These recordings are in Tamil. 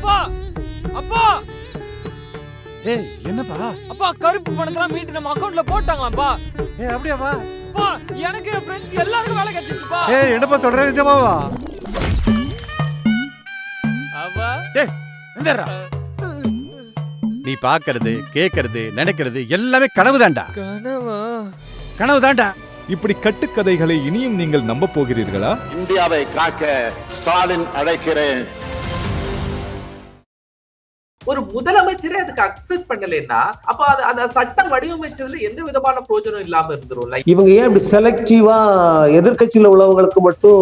அப்பா அப்பா ஏய் என்னப்பா? அப்பா கருப்பு பணத்தெல்லாம் மீட்டு நம்ம அக்கவுண்ட்ல போட்டாங்களாப்பா. ஏய் அப்படியாப்பா? அப்பா எனக்கு என் ஃப்ரெண்ட்ஸ் எல்லாருக்கும் வேலை கிடைச்சிருச்சுப்பா. ஏய் என்னப்பா சொல்ற, நிஜமாவா? அப்பா டேய் எந்தடா? நீ பாக்குறது கேக்குறது நினைக்கிறது எல்லாமே கனவுதான்டா. கனவா? கனவுதான்டா. இப்படி கட்டுக்கதைகளை இனியும் நீங்கள் நம்ப போகிறீர்களா? இந்தியாவை காக்க ஸ்டாலின் அழைக்கிறேன். ஒரு முதலமைச்சரே அதுக்கு அக்செப்ட் பண்ணலன்னா அப்ப அந்த சட்டம் வடிவமைச்சதுல எந்த விதமான பிரயோஜனம் இல்லாம இருந்துரும். இவங்க ஏன் இப்படி செலக்டிவா எதிர்கட்சியில உள்ளவங்களுக்கு மட்டும்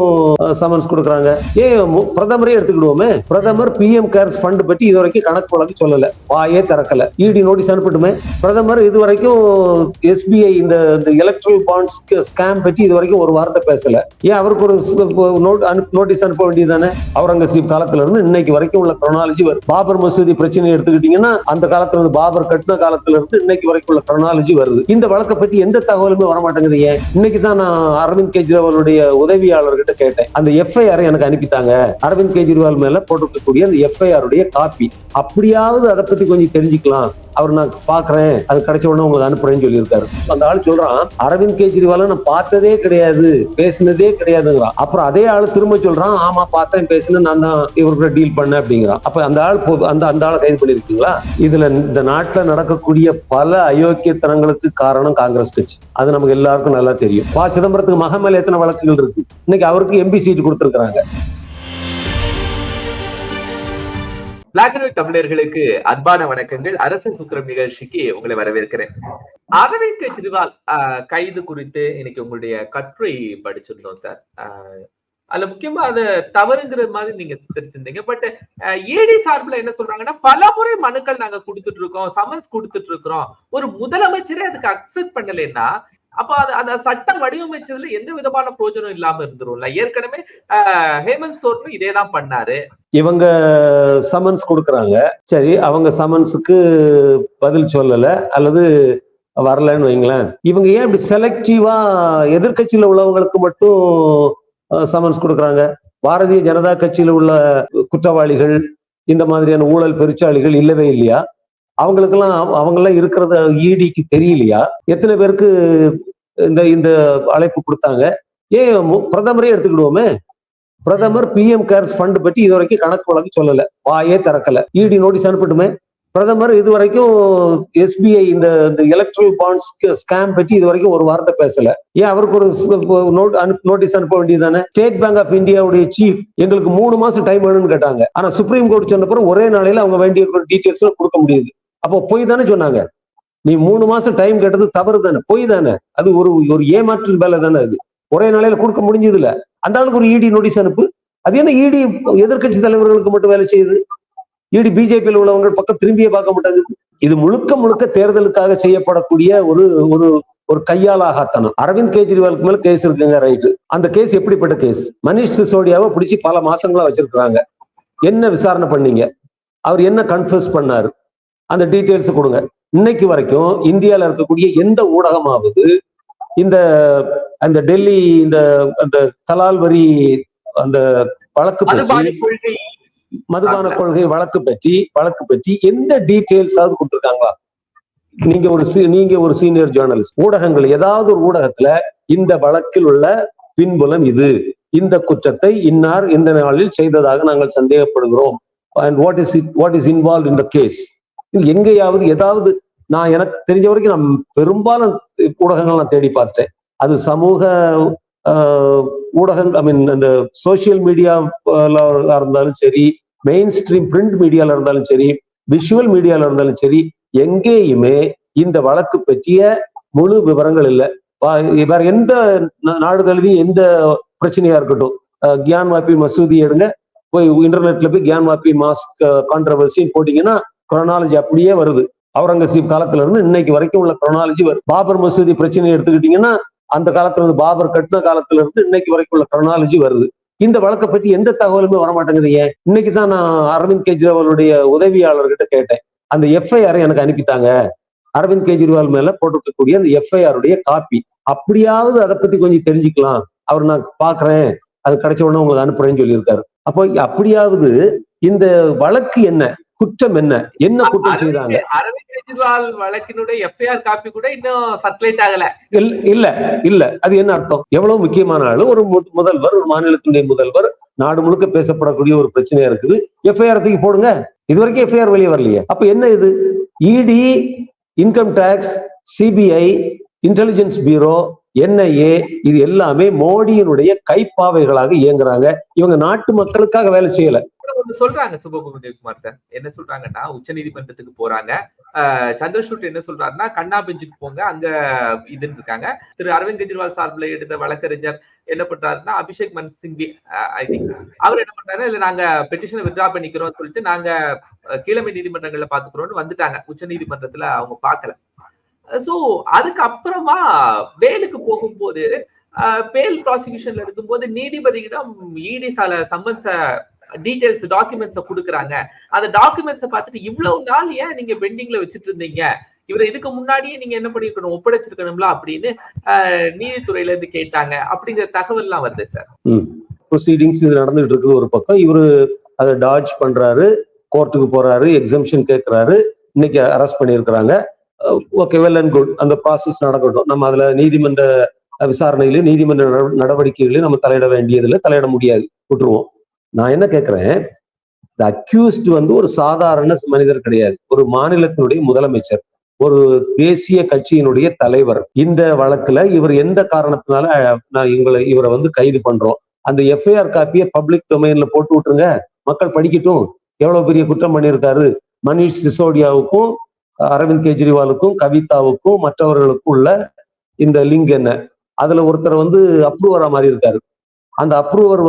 சமன்ஸ் கொடுக்குறாங்க? ஏன் பிரதமரே எடுத்துக்கிடுவோமே, பிரதமர் பிஎம் கேர்ஸ் ஃபண்ட் பற்றி இதுவரைக்கும் கணக்கு வழக்கு சொல்லல, வாயே திறக்கல. இடி நோட்டீஸ் அனுப்பட்டுமே. பிரதமர் இதுவரைக்கும் எஸ்பிஐ இந்த எலக்ட்ரல் பாண்ட்ஸ் ஸ்கேம் பற்றி இதுவரைக்கும் ஒரு வார்த்தை பேசல. ஏன் அவருக்கு ஒரு நோட்டீஸ் அனுப்ப வேண்டியதானே? அவுரங்கசீப் காலத்துல இருந்து இன்னைக்கு வரைக்கும் உள்ள குரோனாலஜி வரும். பாபர் மசூதி பிரச்சனை எடுத்துக்கிட்டீங்கன்னா அந்த காலத்துல இருந்து பாபர் கட்டின காலத்துல இருந்து இன்னைக்கு வரைக்கும் உள்ள குரோனாலஜி வருது. இந்த வழக்கை பற்றி எந்த தகவலுமே வர மாட்டேங்குது. ஏன்? இன்னைக்கு தான் நான் அரவிந்த் கெஜ்ரிவாலுடைய உதவியாளர்கிட்ட கேட்டேன். அந்த எஃப்ஐஆர் எனக்கு அனுப்பித்தாங்க. அரவிந்த் கெஜ்ரிவால் மேல போட்டிருக்கக்கூடிய அந்த எஃப்ஐஆர் உடைய காப்பி. அப்படியாவது அதை பத்தி கொஞ்சம் தெரிஞ்சுக்கலாம். அவர் நான் பாக்குறேன், அது கிடைச்ச உடனே உங்களுக்கு அனுப்புறேன்னு சொல்லியிருக்காரு. அந்த ஆள் சொல்றான், அரவிந்த் கெஜ்ரிவால நான் பார்த்ததே கிடையாது, பேசினதே கிடையாதுங்கிறான். அப்புறம் அதே ஆள் திரும்ப சொல்றான், ஆமா பார்த்தேன், பேசினேன், நான் தான் இவர்கிட்ட டீல் பண்ணேன் அப்படிங்கிறான். அப்ப அந்த ஆள் அந்த ஆளை கைது பண்ணிருக்கீங்களா? இதுல இந்த நாட்டுல நடக்கக்கூடிய பல அயோக்கியத்தனங்களுக்கு காரணம் காங்கிரஸ் கட்சி. அது நமக்கு எல்லாருக்கும் நல்லா தெரியும். ப. சிதம்பரத்துக்கு மகன் மேல எத்தனை வழக்குகள் இருக்கு? இன்னைக்கு அவருக்கு எம்பி சீட் கொடுத்திருக்காங்க. பிளாக் அண்ட் ஒயிட் தமிழர்களுக்கு அன்பான வணக்கங்கள். அரசியல் சூத்திரம் நிகழ்ச்சிக்கு உங்களை வரவேற்கிறேன். அரவிந்த் கெஜ்ரிவால் கைது குறித்து இன்னைக்கு உங்களுடைய கட்டுரை படிச்சிருந்தோம் சார். அதுல முக்கியமா அது தவறுங்கிற மாதிரி நீங்க தெரிஞ்சிருந்தீங்க. பட் ஏடி சார்பில் என்ன சொல்றாங்கன்னா, பல முறை மனுக்கள் நாங்க கொடுத்துட்டு இருக்கோம், சமன்ஸ் கொடுத்துட்டு இருக்கிறோம். ஒரு முதலமைச்சரே அதுக்கு அக்செப்ட் பண்ணலன்னா அப்ப அந்த சட்டம் வடிவமைச்சதுல எந்த விதமான பிரயோஜனம் இல்லாம இருந்துரும்ல. ஏற்கனவே ஹேமந்த் சோரன் இதேதான் பண்ணாரு. இவங்க சமன்ஸ் கொடுக்கறாங்க, சரி, அவங்க சமன்ஸுக்கு பதில் சொல்லல அல்லது வரலன்னு வைங்களேன். இவங்க ஏன் இப்படி செலக்டிவா எதிர்கட்சியில உள்ளவங்களுக்கு மட்டும் சமன்ஸ் கொடுக்கறாங்க? பாரதிய ஜனதா கட்சியில உள்ள குற்றவாளிகள், இந்த மாதிரியான ஊழல் பெருச்சாளிகள் இல்லவே இல்லையா? அவங்கெல்லாம் இருக்கிறது ஈடிக்கு தெரியலையா? எத்தனை பேருக்கு இந்த அழைப்பு கொடுத்தாங்க? ஏன் பிரதமரே எடுத்துக்கிடுவோமே. பிரதமர் பிஎம் கேர்ஸ் ஃபண்ட் பற்றி இதுவரைக்கும் கணக்கு வழக்கு சொல்லல, வாயே திறக்கல. இடி நோட்டீஸ் அனுப்பட்டுமே. பிரதமர் இதுவரைக்கும் எஸ்பிஐ இந்த எலக்ட்ரல் பாண்ட்ஸ் ஸ்கேம் பற்றி இதுவரைக்கும் ஒரு வார்த்தை பேசல. ஏன் அவருக்கு ஒரு நோட்டீஸ் அனுப்ப வேண்டியதானே? ஸ்டேட் பேங்க் ஆஃப் இந்தியாவுடைய சீஃப் எங்களுக்கு 3 மாசம் டைம் வேணும்னு கேட்டாங்க. ஆனா சுப்ரீம் கோர்ட் சொன்ன பிறகு ஒரே நாளையில அவங்க வேண்டிய டீட்டெயில்ஸ் கொடுக்க முடியுது. அப்போ பொய் தானே சொன்னாங்க? நீ 3 மாசம் டைம் கேட்டது தவறு தானே, பொய் தானே? அது ஒரு ஏமாற்று வேலை தானே. அது ஒரே நாளையில கொடுக்க முடிஞ்சது இல்ல. அந்த ஆளுக்கு ஒரு இடி நோட்டீஸ் அனுப்பு. அது என்ன இடி எதிர்கட்சி தலைவர்களுக்கு மட்டும் வேலை செய்யுது? இடி பிஜேபியில் உள்ளவங்க பக்கம் திரும்பியே பார்க்க மாட்டாங்க. இது முழுக்க தேர்தலுக்காக செய்யப்படக்கூடிய ஒரு கையாலாகத்தனம். அரவிந்த் கெஜ்ரிவாலுக்கு மேல கேஸ் இருக்குங்க, ரைட்டு. அந்த கேஸ் எப்படிப்பட்ட கேஸ்? மனிஷ் சிசோடியாவை பிடிச்சி பல மாசங்களா வச்சிருக்காங்க. என்ன விசாரணை பண்ணீங்க? அவர் என்ன கன்ஃபர்ஸ் பண்ணாரு? அந்த டீட்டெயில்ஸ் கொடுங்க. இன்னைக்கு வரைக்கும் இந்தியால இருக்கக்கூடிய எந்த ஊடகமாவது அந்த டெல்லி அந்த கலால் வரி அந்த வழக்கு பற்றி, மதுபான கொள்கை வழக்கு பற்றி எந்த டீட்டெயில்ஸ் ஆவது கொடுத்திருக்காங்களா? நீங்க ஒரு சீனியர் ஜேர்னலிஸ்ட், ஊடகங்கள் ஏதாவது ஒரு ஊடகத்துல இந்த வழக்கில் உள்ள பின்புலம் இது, இந்த குற்றத்தை இன்னார் இந்த நாளில் செய்ததாக நாங்கள் சந்தேகப்படுகிறோம், and what is involved in the case, எங்கேயாவது ஏதாவது? நான் எனக்கு தெரிஞ்ச வரைக்கும் நான் பெரும்பாலும் ஊடகங்கள் நான் தேடி பார்த்துட்டேன். அது சமூக ஊடகங்கள், அந்த சோசியல் மீடியா இருந்தாலும் சரி, மெயின் ஸ்ட்ரீம் பிரிண்ட் மீடியால இருந்தாலும் சரி, விஷுவல் மீடியால இருந்தாலும் சரி, எங்கேயுமே இந்த வழக்கு பற்றிய முழு விவரங்கள் இல்லை. வேற எந்த நாடுகளிலும் எந்த பிரச்சனையா இருக்கட்டும், கியான் வாபி மசூதி எடுங்க, போய் இன்டர்நெட்ல போய் கியான் வாபி மாஸ்க் கான்ட்ரவர்சின்னு போட்டீங்கன்னா குரோனாலஜி அப்படியே வருது. அவுரங்கசீப் காலத்துல இருந்து இன்னைக்கு வரைக்கும் உள்ள குரோனாலஜி வருது. பாபர் மசூதி பிரச்சனை எடுத்துக்கிட்டீங்கன்னா அந்த காலத்துல இருந்து, பாபர் கட்டின காலத்துல இருந்து இன்னைக்கு வரைக்கும் உள்ள குரோனாலஜி வருது. இந்த வழக்கை பற்றி எந்த தகவலுமே வர மாட்டேங்குது. ஏன்? இன்னைக்கு தான் நான் அரவிந்த் கெஜ்ரிவாலுடைய உதவியாளர்கிட்ட கேட்டேன். அந்த எஃப்ஐஆர் எனக்கு அனுப்பித்தாங்க. அரவிந்த் கெஜ்ரிவால் மேல போட்டிருக்கக்கூடிய அந்த எஃப்ஐஆர் உடைய காப்பி. அப்படியாவது அதை பத்தி கொஞ்சம் தெரிஞ்சுக்கலாம். அவர் நான் பாக்குறேன், அது கிடைச்ச உடனே உங்களுக்கு அனுப்புறேன்னு சொல்லியிருக்காரு. அப்போ அப்படியாவது இந்த வழக்கு என்ன, குற்றம் என்ன, என்ன குற்றம் செய்தாங்க? அரவிந்த் கெஜ்ரிவால் வழக்கினுடைய எஃப்ஐஆர் காப்பி கூட இன்னும் சர்க்குலேட் ஆகல. இல்ல அது என்ன அர்த்தம்? எவ்வளவு முக்கியமான ஆளு, ஒரு முதல்வர், ஒரு மாநிலத்தினுடைய முதல்வர், நாடு முழுக்க பேசப்படக்கூடிய ஒரு பிரச்சனையா இருக்குது, எஃப்ஐஆர் தூக்கி போடுங்க. இது வரைக்கும் எஃப்ஐஆர் வெளியே வரலையே. அப்ப என்ன இது? ED, income tax, CBI, intelligence bureau, NIA, இது எல்லாமே மோடியினுடைய கைப்பாவைகளாக இயங்குறாங்க. இவங்க நாட்டு மக்களுக்காக வேலை செய்யல. சொல்றாங்க சுபகுமார் சார் என்ன சொல்றாங்கன்னா, உச்ச நீதிமன்றத்துக்கு போறாங்க. சந்திரசூட் என்ன சொல்றாருன்னா, கண்ணா பெஞ்சுக்கு போங்க, அங்க இதுன்னு இருக்காங்க. திரு அரவிந்த் கெஜ்ரிவால் சார்பில் எடுத்த வழக்கறிஞர் என்ன பண்றாருன்னா, அபிஷேக் மன் சிங்வி ஐ திங்க் அவர் என்ன பண்றாரு, இல்ல நாங்க பெட்டிஷனை வித்ட்ரா பண்ணிக்கிறோம் சொல்லிட்டு நாங்க கீழமை நீதிமன்றங்கள்ல பாத்துக்கிறோம்னு வந்துட்டாங்க. உச்ச நீதிமன்றத்துல அவங்க பாக்கல. சோ அதுக்கு அப்புறமா பேலுக்கு போகும்போது, பேல் ப்ராசிக்யூஷன்ல இருக்கும்போது நீதிபதியிடம் இடி சால சம்பந்த டீடைல்ஸ் டாக்குமெண்ட்ஸ கொடுக்குறாங்க. அந்த டாக்குமெண்ட்ஸை பார்த்துட்டு இவ்வளவு நாள் ஏன் நீங்க பெண்டிங்ல வச்சுட்டு இருந்தீங்க, இவரை இதுக்கு முன்னாடியே நீங்க என்ன பண்ணிருக்கணும், ஒப்படைச்சிருக்கணும்ல அப்படின்னு நீதித்துறையில இருந்து கேட்டாங்க அப்படிங்கிற தகவல் எல்லாம் வருது சார். ப்ரொசீடிங்ஸ் இது நடந்துட்டு இருக்குது ஒரு பக்கம். இவரு அதை டாட்ஜ் பண்றாரு, கோர்ட்டுக்கு போறாரு, எக்ஸம்ஷன் கேட்கிறாரு, இன்னைக்கு அரெஸ்ட் பண்ணியிருக்கிறாங்க. ஓகே, வெல் அண்ட் குட், அந்த ப்ராசஸ் நடக்கட்டும். நம்ம அதுல நீதிமன்ற விசாரணையிலும் நீதிமன்ற நடவடிக்கைகளையும் நம்ம தலையிட வேண்டியதுல தலையிட முடியாது, விட்டுருவோம். நான் என்ன கேட்கிறேன், இந்த அக்யூஸ்ட் ஒரு சாதாரண மனிதர் கிடையாது, ஒரு மாநிலத்தினுடைய முதலமைச்சர், ஒரு தேசிய கட்சியினுடைய தலைவர். இந்த வழக்குல இவர் எந்த காரணத்தினால இவரை கைது பண்றோம், அந்த எஃப்ஐஆர் காப்பியை பப்ளிக் டொமைன்ல போட்டு விட்டுருங்க, மக்கள் படிக்கட்டும். எவ்வளவு பெரிய குற்றம் பண்ணியிருக்காரு, மனிஷ் சிசோடியாவுக்கும் அரவிந்த் கெஜ்ரிவாலுக்கும் கவிதாவுக்கும் மற்றவர்களுக்கும் உள்ள இந்த லிங்க் என்ன, அதுல ஒருத்தர் அப்ரூவரா மாறி இருக்காரு. அந்த அப்ரூவர்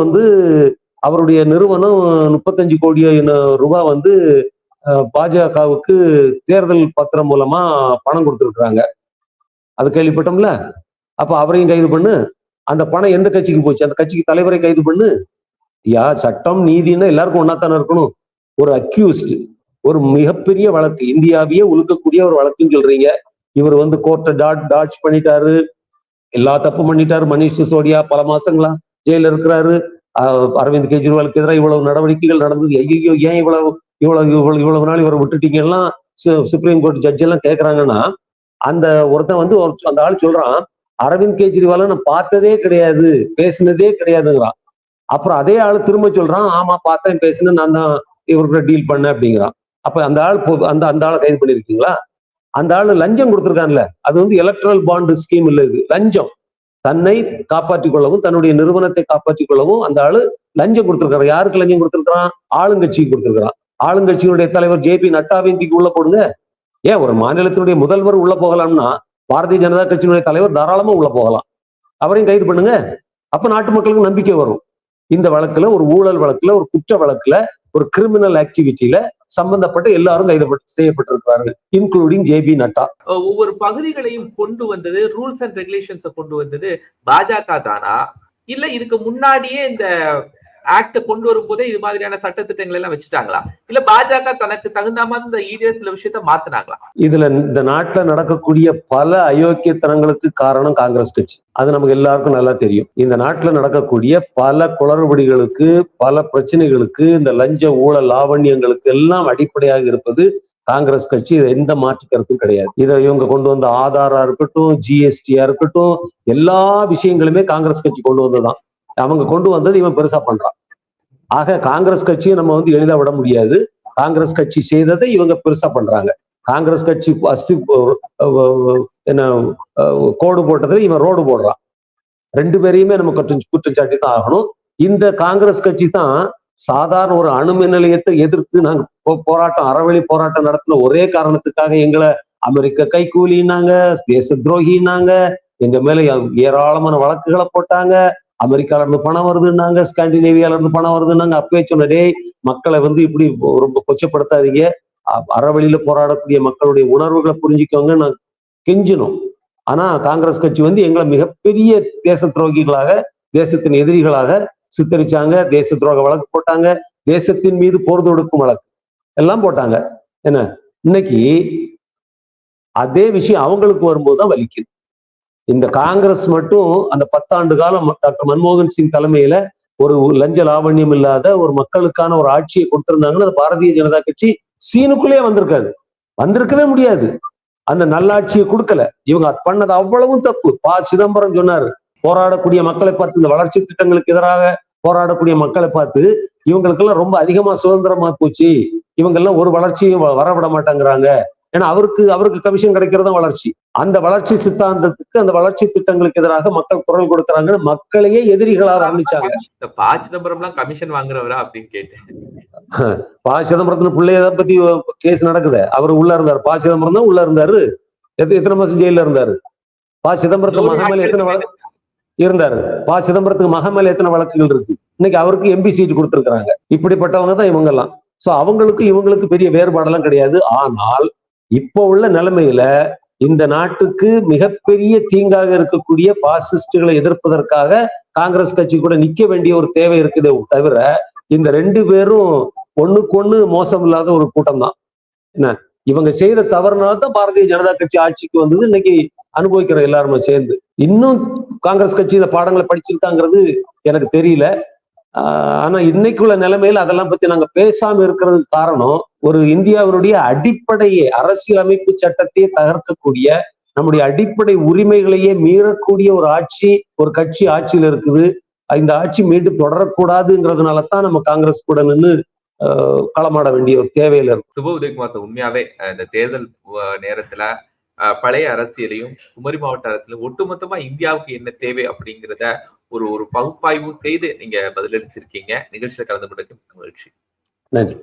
அவருடைய நிறுவனம் 35 கோடி ரூபாய் பாஜகவுக்கு தேர்தல் பத்திரம் மூலமா பணம் கொடுத்துருக்குறாங்க. அது கேள்விப்பட்டோம்ல. அப்ப அவரையும் கைது பண்ணு. அந்த பணம் எந்த கட்சிக்கு போச்சு, அந்த கட்சிக்கு தலைவரை கைது பண்ணு. சட்டம் நீதினா எல்லாருக்கும் ஒன்னாத்தானே இருக்கணும். ஒரு அக்யூஸ்ட், ஒரு மிகப்பெரிய வழக்கு, இந்தியாவையே உழுக்கக்கூடிய ஒரு வழக்குன்னு சொல்றீங்க. இவர் கோர்ட்டை டாட்ஜ் பண்ணிட்டாரு, எல்லா தப்பு பண்ணிட்டாரு. மனிஷ் சிசோடியா பல மாசங்களா ஜெயில இருக்கிறாரு. அரவிந்த் கெஜ்ரிவாலுக்கு எதிராக இவ்வளவு நடவடிக்கைகள் நடந்தது. ஐயோ, ஏன் இவ்வளவு நாள் இவரை விட்டுட்டீங்கன்னா சுப்ரீம் கோர்ட் ஜட்ஜ் எல்லாம் கேட்கறாங்கன்னா, அந்த ஒருத்தன் அந்த ஆள் சொல்றான், அரவிந்த் கெஜ்ரிவால நான் பார்த்ததே கிடையாது, பேசினதே கிடையாதுங்கிறான். அப்புறம் அதே ஆளு திரும்ப சொல்றான், ஆமா பார்த்தேன், பேசினேன், நான் தான் இவர்கிட்ட டீல் பண்ண அப்படிங்கிறான். அப்ப அந்த ஆள் அந்த ஆளை கைது பண்ணிருக்கீங்களா? அந்த ஆளு லஞ்சம் கொடுத்துருக்கான்ல, அது எலக்ட்ரல் பாண்ட் ஸ்கீம் இல்ல, இது லஞ்சம். தன்னை காப்பாற்றிக் கொள்ளவும் தன்னுடைய நிறுவனத்தை காப்பாற்றிக் கொள்ளவும் அந்த ஆளு லஞ்சம் கொடுத்திருக்காரு. யாருக்கு லஞ்சம் கொடுத்திருக்கிறான்? ஆளுங்கட்சிக்கு கொடுத்திருக்கிறான். ஆளுங்கட்சியினுடைய தலைவர் JP நட்டாவிந்திக்கு உள்ள போடுங்க. ஏன் ஒரு மாநிலத்தினுடைய முதல்வர் உள்ள போகலாம்னா பாரதிய ஜனதா கட்சியினுடைய தலைவர் தாராளமா உள்ள போகலாம். அவரையும் கைது பண்ணுங்க. அப்ப நாட்டு மக்களுக்கு நம்பிக்கை வரும். இந்த வழக்குல, ஒரு ஊழல் வழக்குல, ஒரு குற்ற வழக்குல, ஒரு கிரிமினல் ஆக்டிவிட்டியில சம்பந்தப்பட்ட எல்லாரும் கைது செய்யப்பட்டிருக்கிறார்கள், இன்க்ளூடிங் JP நட்டா. ஒவ்வொரு பகுதிகளையும் கொண்டு வந்தது, ரூல்ஸ் அண்ட் ரெகுலேஷன்ஸை கொண்டு வந்தது பாஜக தானா, இல்ல இதுக்கு முன்னாடியே இந்த ஆக்ட கொண்டு வரும்போதே இது மாதிரியான சட்டத்திட்டங்கள் எல்லாம் வச்சுட்டாங்களா, இல்ல பாஜக தனக்கு தகுந்த மாதிரி இந்த EDS விஷயத்த மாத்தினாங்களா? இதுல இந்த நாட்டுல நடக்கக்கூடிய பல அயோக்கியத்தனங்களுக்கு காரணம் காங்கிரஸ் கட்சி. அது நமக்கு எல்லாருக்கும் நல்லா தெரியும். இந்த நாட்டுல நடக்கக்கூடிய பல குளறுபடிகளுக்கு, பல பிரச்சனைகளுக்கு, இந்த லஞ்ச ஊழல் லாவண்யங்களுக்கு எல்லாம் அடிப்படையாக இருப்பது காங்கிரஸ் கட்சி. இது எந்த மாற்று கருத்தும் கிடையாது. இதை இவங்க கொண்டு வந்த ஆதாரா இருக்கட்டும், GST இருக்கட்டும், எல்லா விஷயங்களுமே காங்கிரஸ் கட்சி கொண்டு வந்ததுதான். அவங்க கொண்டு வந்தது இவன் பெருசா பண்றான். ஆக காங்கிரஸ் கட்சியை நம்ம எளிதா விட முடியாது. காங்கிரஸ் கட்சி செய்ததை இவங்க பெருசா பண்றாங்க. காங்கிரஸ் கட்சி என்ன கோடு போட்டதுல இவன் ரோடு போடுறான். ரெண்டு பேரையுமே நம்ம குற்றச்சாட்டி தான் ஆகணும். இந்த காங்கிரஸ் கட்சி தான் சாதாரண ஒரு அணுமின் நிலையத்தை எதிர்த்து நாங்க போராட்டம், அறவழி போராட்டம் நடத்தின ஒரே காரணத்துக்காக எங்களை அமெரிக்க கைக்கூலின்னாங்க, தேச துரோகின்னாங்க, எங்க மேல ஏராளமான வழக்குகளை போட்டாங்க. அமெரிக்கால இருந்து பணம் வருதுன்னாங்க, ஸ்காண்டினேவியால இருந்து பணம் வருதுன்னாங்க. அப்பவே சொன்னதே மக்களை இப்படி ரொம்ப கொச்சப்படுத்தாதீங்க, அறவழியில போராடக்கூடிய மக்களுடைய உணர்வுகளை புரிஞ்சுக்கோங்க நான் கெஞ்சணும். ஆனா காங்கிரஸ் கட்சி எங்களை மிகப்பெரிய தேச துரோகிகளாக, தேசத்தின் எதிரிகளாக சித்தரிச்சாங்க. தேச துரோக வழக்கு போட்டாங்க, தேசத்தின் மீது போர் தொடுக்கும் வழக்கு எல்லாம் போட்டாங்க. என்ன இன்னைக்கு அதே விஷயம் அவங்களுக்கு வரும்போதுதான் வலிக்குது. இந்த காங்கிரஸ் மட்டும் அந்த 10 ஆண்டு காலம் டாக்டர் மன்மோகன் சிங் தலைமையில ஒரு லஞ்ச லாவண்யம் இல்லாத ஒரு மக்களுக்கான ஒரு ஆட்சியை கொடுத்திருந்தாங்கன்னா அது பாரதிய ஜனதா கட்சி சீனுக்குள்ளேயே வந்திருக்காது, வந்திருக்கவே முடியாது. அந்த நல்லாட்சியை கொடுக்கல. இவங்க பண்ணது அவ்வளவும் தப்பு. சிதம்பரம் சொன்னாரு, போராடக்கூடிய மக்களை பார்த்து, இந்த வளர்ச்சி திட்டங்களுக்கு எதிராக போராடக்கூடிய மக்களை பார்த்து, இவங்களுக்கெல்லாம் ரொம்ப அதிகமா சுதந்திரமா போச்சு, இவங்க எல்லாம் ஒரு வளர்ச்சியும் வரவிட மாட்டேங்கிறாங்க. ஏன்னா அவருக்கு கமிஷன் கிடைக்கிறதும் வளர்ச்சி. அந்த வளர்ச்சி சித்தாந்தத்துக்கு, அந்த வளர்ச்சி திட்டங்களுக்கு எதிராக மக்கள் குரல் கொடுக்கறாங்கன்னு மக்களையே எதிரிகளா வர்ணிச்சாங்க. இந்த சிதம்பரம் எல்லாம் கமிஷன் வாங்குறவரா அப்படின்னு கேட்டேன். சிதம்பரத்துல பிள்ளைய பத்தி கேஸ் நடக்குது. அவர் உள்ள இருந்தாரு. சிதம்பரம் தான் உள்ள இருந்தாரு. எத்தனை மாசம் ஜெயில இருந்தாரு? சிதம்பரத்துக்கு மகன் மேல எத்தனை இருந்தாரு? சிதம்பரத்துக்கு மகன் மேல எத்தனை வழக்குகள் இருக்கு? இன்னைக்கு அவருக்கு எம்பி சீட் கொடுத்திருக்கிறாங்க. இப்படிப்பட்டவங்க தான் இவங்க எல்லாம். சோ அவங்களுக்கு இவங்களுக்கு பெரிய வேறுபாடெல்லாம் கிடையாது. ஆனால் இப்போ உள்ள நிலைமையில இந்த நாட்டுக்கு மிகப்பெரிய தீங்காக இருக்கக்கூடிய பாசிஸ்டுகளை எதிர்ப்பதற்காக காங்கிரஸ் கட்சி கூட நிக்க வேண்டிய ஒரு தேவை இருக்குதே தவிர, இந்த ரெண்டு பேரும் ஒண்ணுக்கு ஒண்ணு மோசம் இல்லாத ஒரு கூட்டம் தான். என்ன இவங்க செய்த தவறுனால்தான் பாரதிய ஜனதா கட்சி ஆட்சிக்கு வந்தது. இன்னைக்கு அனுபவிக்கிற எல்லாருமே சேர்ந்து. இன்னும் காங்கிரஸ் கட்சி இந்த பாடங்களை படிச்சிருக்காங்கிறது எனக்கு தெரியல. ஆனா இன்னைக்குள்ள நிலைமையில அதெல்லாம் பத்தி நாங்க பேசாம இருக்கிறதுக்கு காரணம், ஒரு இந்தியாவினுடைய அடிப்படையே அரசியலமைப்பு சட்டத்தையே தகர்க்கக்கூடிய, நம்முடைய அடிப்படை உரிமைகளையே மீறக்கூடிய ஒரு ஆட்சி, ஒரு கட்சி ஆட்சியில இருக்குது. இந்த ஆட்சி மீண்டும் தொடரக்கூடாதுங்கிறதுனாலதான் நம்ம காங்கிரஸ் கூட நின்று களமாட வேண்டிய ஒரு தேவையில இருக்கும். சுப உதயகுமார் சார், உண்மையாவே இந்த தேர்தல் நேரத்துல பழைய அரசியலையும் குமரி மாவட்ட அரசியலையும் ஒட்டுமொத்தமா இந்தியாவுக்கு என்ன தேவை அப்படிங்கிறத ஒரு பகுப்பாய்வு செய்து நீங்க பதிலளிச்சிருக்கீங்க. நிகழ்ச்சியில கலந்து கொண்டதுக்கு மகிழ்ச்சி. நன்றி.